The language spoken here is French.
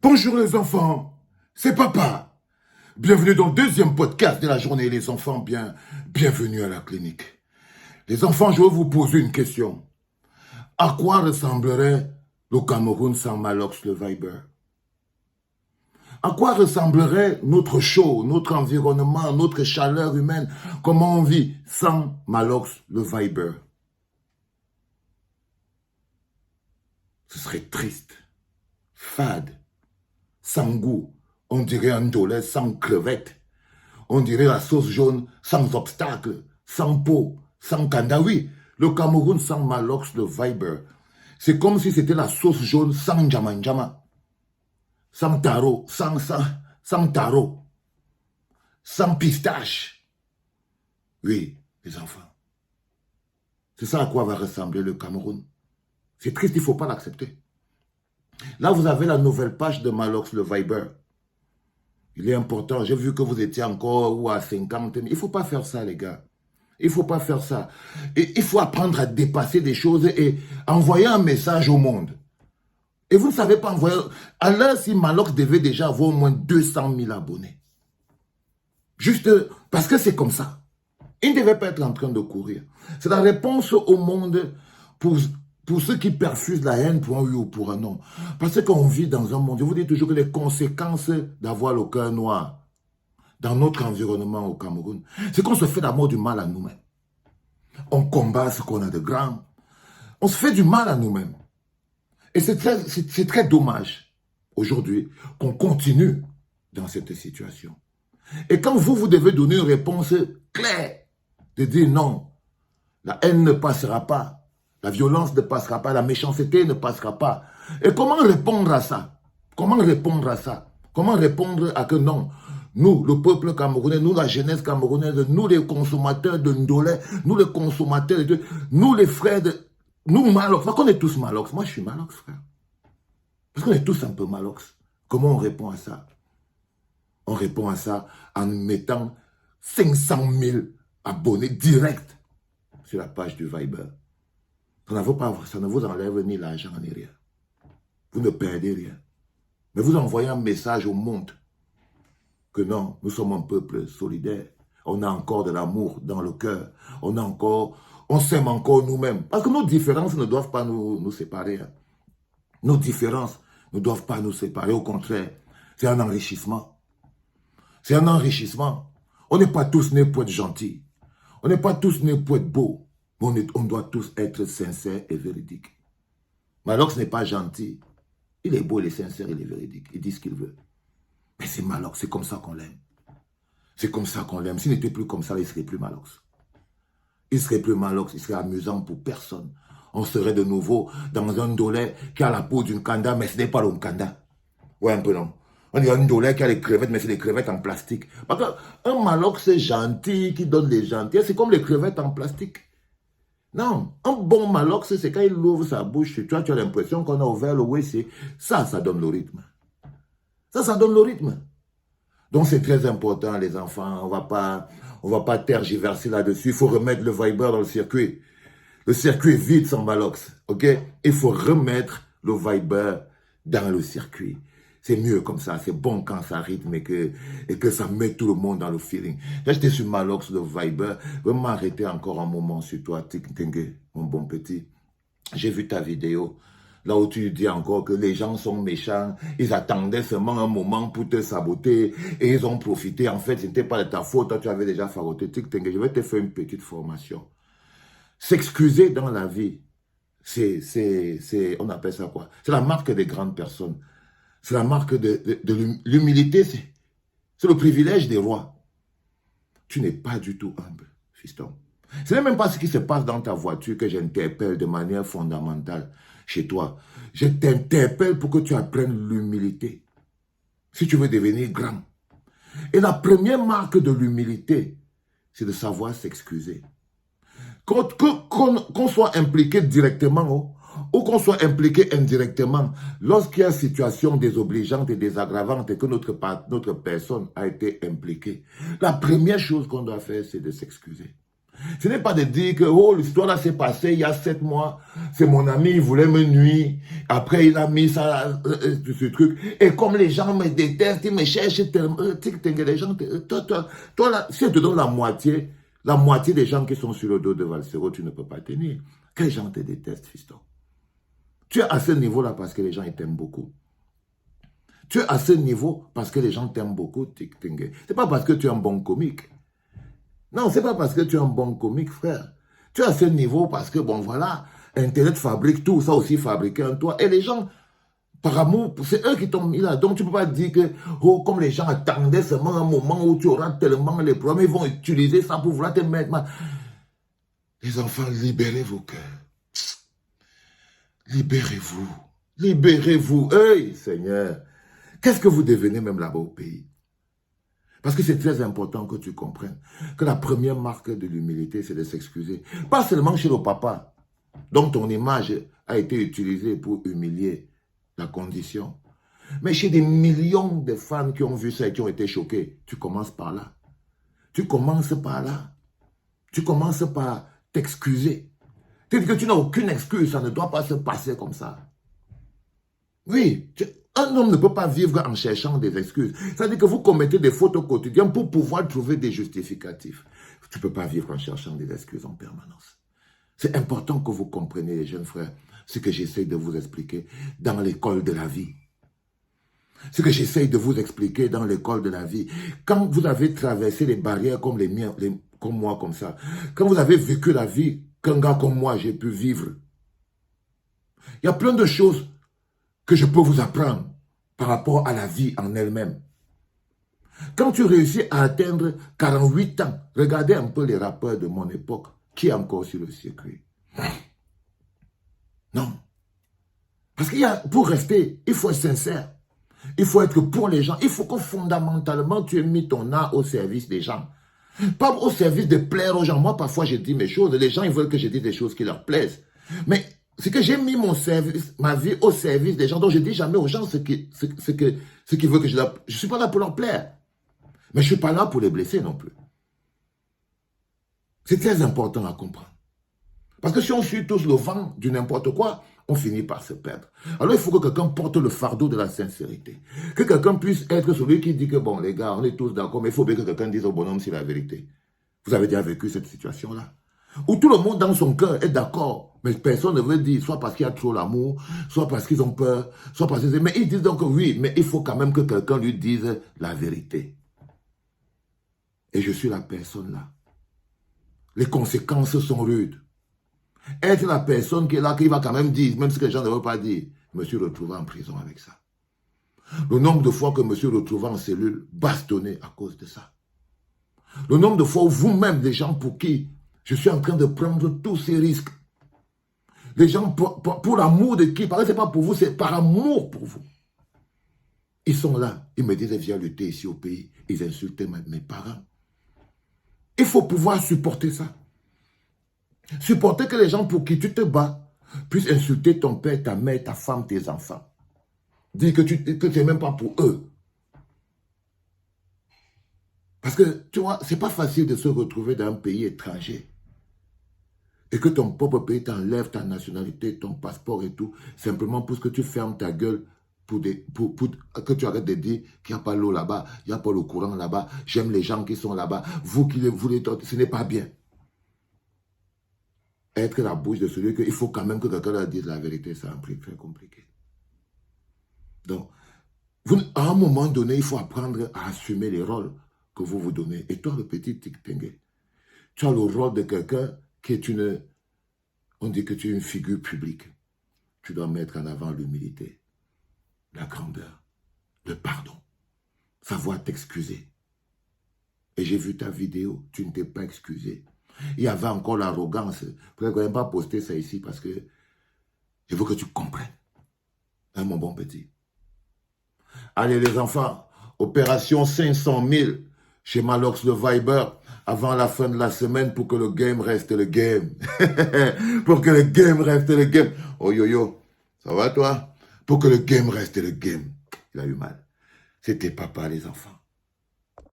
Bonjour les enfants, c'est papa. Bienvenue dans le deuxième podcast de la journée les enfants, bienvenue à la clinique. Les enfants, je vais vous poser une question. À quoi ressemblerait le Cameroun sans Malox le Viber? À quoi ressemblerait notre show, notre environnement, notre chaleur humaine? Comment on vit sans Malox le Viber? Ce serait triste, fade, sans goût. On dirait un dollar sans crevettes. On dirait la sauce jaune sans obstacle, sans peau, sans candawi. Le Cameroun sans Malox le Viber. C'est comme si c'était la sauce jaune sans djama, sans taro, sans taro, sans pistache. Oui, les enfants. C'est ça à quoi va ressembler le Cameroun. C'est triste, il ne faut pas l'accepter. Là, vous avez la nouvelle page de Malox le Viber. Il est important, j'ai vu que vous étiez encore ou à 50. Il ne faut pas faire ça, les gars. Il ne faut pas faire ça. Et il faut apprendre à dépasser des choses et envoyer un message au monde. Et vous ne savez pas envoyer... Alors, si Malox devait déjà avoir au moins 200 000 abonnés. Juste parce que c'est comme ça. Il ne devait pas être en train de courir. C'est la réponse au monde pour ceux qui perfusent la haine pour un oui ou pour un non. Parce qu'on vit dans un monde, je vous dis toujours que les conséquences d'avoir le cœur noir dans notre environnement au Cameroun, c'est qu'on se fait d'abord du mal à nous-mêmes. On combat ce qu'on a de grand. On se fait du mal à nous-mêmes. Et c'est très dommage aujourd'hui qu'on continue dans cette situation. Et quand vous devez donner une réponse claire, de dire non, la haine ne passera pas, la violence ne passera pas, la méchanceté ne passera pas. Et comment répondre à ça? Comment répondre à ça? Comment répondre à que non? Nous, le peuple camerounais, nous, la jeunesse camerounaise, nous, les consommateurs de Ndolé, nous, les consommateurs de... Nous, les frères de... Nous, Malox, parce qu'on est tous Malox. Moi, je suis Malox, frère. Parce qu'on est tous un peu Malox. Comment on répond à ça? On répond à ça en mettant 500 000 abonnés directs sur la page du Viber. Ça ne vous enlève ni l'argent ni rien. Vous ne perdez rien. Mais vous envoyez un message au monde que non, nous sommes un peuple solidaire. On a encore de l'amour dans le cœur. On s'aime encore nous-mêmes. Parce que nos différences ne doivent pas nous séparer. Hein. Nos différences ne doivent pas nous séparer. Au contraire, c'est un enrichissement. C'est un enrichissement. On n'est pas tous nés pour être gentils. On n'est pas tous nés pour être beaux. Mais on doit tous être sincères et véridiques. Malox n'est pas gentil. Il est beau, il est sincère, il est véridique. Il dit ce qu'il veut. Mais c'est Malox, c'est comme ça qu'on l'aime. C'est comme ça qu'on l'aime. S'il n'était plus comme ça, il ne serait plus Malox. Il ne serait plus Malox, il serait amusant pour personne. On serait de nouveau dans un Ndolé qui a la peau d'une kanda, mais ce n'est pas le kanda. Ouais, un peu non. On dirait un Ndolé qui a les crevettes, mais c'est des crevettes en plastique. Parce qu'un Malox, c'est gentil, qui donne des gentillesses. C'est comme les crevettes en plastique. Non, un bon Malox, c'est quand il ouvre sa bouche, tu as l'impression qu'on a ouvert le WC. Ça donne le rythme. Ça donne le rythme. Donc c'est très important, les enfants. On va pas tergiverser là-dessus. Il faut remettre le Viber dans le circuit. Le circuit est vide sans Malox. Ok? Il faut remettre le Viber dans le circuit. C'est mieux comme ça. C'est bon quand ça rythme et que ça met tout le monde dans le feeling. Là, j'étais sur Malox, le Viber. Je vais m'arrêter encore un moment sur toi, Tingue, mon bon petit. J'ai vu ta vidéo. Là où tu dis encore que les gens sont méchants, ils attendaient seulement un moment pour te saboter et ils ont profité. En fait, ce n'était pas de ta faute, toi tu avais déjà faroté. Je vais te faire une petite formation. S'excuser dans la vie, on appelle ça quoi? C'est la marque des grandes personnes. C'est la marque de l'humilité, c'est le privilège des rois. Tu n'es pas du tout humble, fiston. Ce n'est même pas ce qui se passe dans ta voiture que j'interpelle de manière fondamentale chez toi. Je t'interpelle pour que tu apprennes l'humilité. Si tu veux devenir grand. Et la première marque de l'humilité, c'est de savoir s'excuser. Qu'on soit impliqué directement ou qu'on soit impliqué indirectement, lorsqu'il y a une situation désobligeante et désagravante et que notre personne a été impliquée, la première chose qu'on doit faire, c'est de s'excuser. Ce n'est pas de dire que, oh, l'histoire là s'est passée il y a 7 mois, c'est mon ami, il voulait me nuire, après il a mis ça, ce truc, et comme les gens me détestent, ils me cherchent tellement, les gens, toi là, si je te donne la moitié des gens qui sont sur le dos de Valsero, tu ne peux pas tenir. Quels gens te détestent, fiston? Tu es à ce niveau-là parce que les gens ils t'aiment beaucoup. Tu es à ce niveau parce que les gens t'aiment beaucoup, Tik-Tengue. C'est pas parce que tu es un bon comique. Non, c'est pas parce que tu es un bon comique, frère. Tu es à ce niveau parce que, bon, voilà, Internet fabrique tout, ça aussi fabriqué en toi. Et les gens, par amour, c'est eux qui t'ont mis là. Donc, tu ne peux pas dire que, oh, comme les gens attendaient seulement un moment où tu auras tellement les problèmes, ils vont utiliser ça pour vouloir te mettre mal. Les enfants, libérez vos cœurs. Libérez-vous. Libérez-vous. Hey, Seigneur. Qu'est-ce que vous devenez même là-bas au pays? Parce que c'est très important que tu comprennes que la première marque de l'humilité, c'est de s'excuser. Pas seulement chez le papa, dont ton image a été utilisée pour humilier la condition, mais chez des millions de fans qui ont vu ça et qui ont été choqués. Tu commences par là. Tu commences par là. Tu commences par t'excuser. Tu dis que tu n'as aucune excuse, ça ne doit pas se passer comme ça. Oui, un homme ne peut pas vivre en cherchant des excuses. C'est-à-dire que vous commettez des fautes au quotidien pour pouvoir trouver des justificatifs. Tu ne peux pas vivre en cherchant des excuses en permanence. C'est important que vous compreniez, les jeunes frères, ce que j'essaie de vous expliquer dans l'école de la vie. Ce que j'essaie de vous expliquer dans l'école de la vie. Quand vous avez traversé les barrières comme les miens, comme moi, comme ça, quand vous avez vécu la vie qu'un gars comme moi, j'ai pu vivre, il y a plein de choses que je peux vous apprendre par rapport à la vie en elle-même. Quand tu réussis à atteindre 48 ans, regardez un peu les rappeurs de mon époque, qui est encore sur le circuit. Non. Parce qu'il y a, pour rester, il faut être sincère. Il faut être pour les gens. Il faut que fondamentalement, tu aies mis ton art au service des gens. Pas au service de plaire aux gens. Moi, parfois, je dis mes choses. Les gens, ils veulent que je dise des choses qui leur plaisent. Mais c'est que j'ai mis mon service, ma vie au service des gens. Donc, je ne dis jamais aux gens ce qu'ils veulent que je leur... Je ne suis pas là pour leur plaire. Mais je ne suis pas là pour les blesser non plus. C'est très important à comprendre. Parce que si on suit tous le vent du n'importe quoi, on finit par se perdre. Alors, il faut que quelqu'un porte le fardeau de la sincérité. Que quelqu'un puisse être celui qui dit que, bon, les gars, on est tous d'accord, mais il faut bien que quelqu'un dise au bonhomme si la vérité. Vous avez déjà vécu cette situation-là? Où tout le monde dans son cœur est d'accord, mais personne ne veut dire, soit parce qu'il y a trop l'amour, soit parce qu'ils ont peur, soit parce que... Mais ils disent donc oui, mais il faut quand même que quelqu'un lui dise la vérité. Et je suis la personne là. Les conséquences sont rudes. Être la personne qui est là, qui va quand même dire, même ce que les gens ne veulent pas dire, je me suis retrouvé en prison avec ça. Le nombre de fois que je me suis retrouvé en cellule, bastonné à cause de ça. Le nombre de fois où vous-même, des gens pour qui je suis en train de prendre tous ces risques. Les gens, pour l'amour de qui, parce que ce n'est pas pour vous, c'est par amour pour vous. Ils sont là, ils me disent, viens lutter ici au pays. Ils insultaient mes parents. Il faut pouvoir supporter ça. Supporter que les gens pour qui tu te bats puissent insulter ton père, ta mère, ta femme, tes enfants. Dire que tu n'es même pas pour eux. Parce que, tu vois, c'est pas facile de se retrouver dans un pays étranger. Et que ton propre pays t'enlève ta nationalité, ton passeport et tout, simplement pour que tu fermes ta gueule, pour que tu arrêtes de dire qu'il n'y a pas l'eau là-bas, il n'y a pas le courant là-bas, j'aime les gens qui sont là-bas, vous qui les voulez, ce n'est pas bien. Être la bouche de celui qu'il faut quand même que quelqu'un leur dise la vérité, c'est un prix très compliqué. Donc, à un moment donné, il faut apprendre à assumer les rôles que vous vous donnez. Et toi, le petit Tik-Tengue, tu as le rôle de quelqu'un qui est on dit que tu es une figure publique. Tu dois mettre en avant l'humilité, la grandeur, le pardon, savoir t'excuser. Et j'ai vu ta vidéo, tu ne t'es pas excusé. Il y avait encore l'arrogance. Je ne vais pas poster ça ici parce que je veux que tu comprennes. Hein, mon bon petit. Allez les enfants, opération 500 000 chez Malox le Viber avant la fin de la semaine pour que le game reste le game. Pour que le game reste le game. Oh yo yo, ça va toi? Pour que le game reste le game. Il a eu mal. C'était papa les enfants.